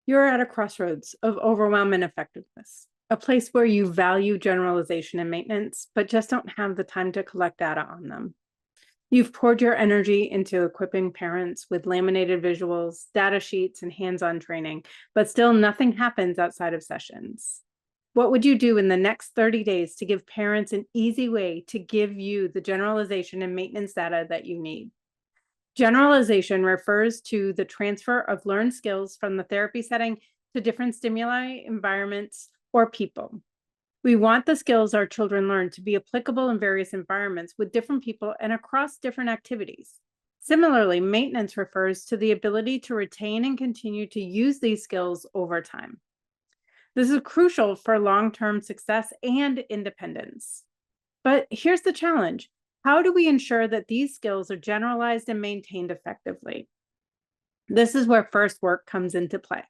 You're at a crossroads of overwhelm and effectiveness, a place where you value generalization and maintenance, but just don't have the time to collect data on them. You've poured your energy into equipping parents with laminated visuals, data sheets, and hands-on training, but still nothing happens outside of sessions. What would you do in the next 30 days to give parents an easy way to give you the generalization and maintenance data that you need? Generalization refers to the transfer of learned skills from the therapy setting to different stimuli, environments, or people. We want the skills our children learn to be applicable in various environments with different people and across different activities. Similarly, maintenance refers to the ability to retain and continue to use these skills over time. This is crucial for long-term success and independence. But here's the challenge. How do we ensure that these skills are generalized and maintained effectively? This is where First Work comes into play.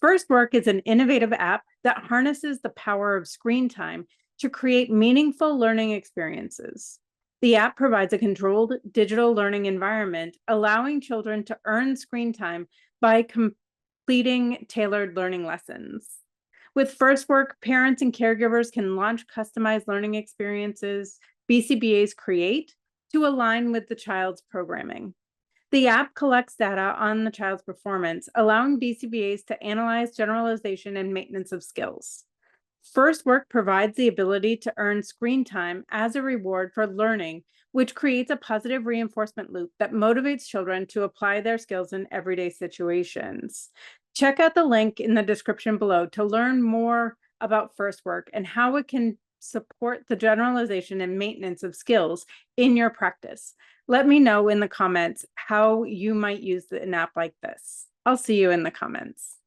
First Work is an innovative app that harnesses the power of screen time to create meaningful learning experiences. The app provides a controlled digital learning environment, allowing children to earn screen time by completing tailored learning lessons. With First Work, parents and caregivers can launch customized learning experiences BCBAs create to align with the child's programming. The app collects data on the child's performance, allowing BCBAs to analyze generalization and maintenance of skills. First Work provides the ability to earn screen time as a reward for learning, which creates a positive reinforcement loop that motivates children to apply their skills in everyday situations. Check out the link in the description below to learn more about First Work and how it can support the generalization and maintenance of skills in your practice. Let me know in the comments how you might use an app like this. I'll see you in the comments.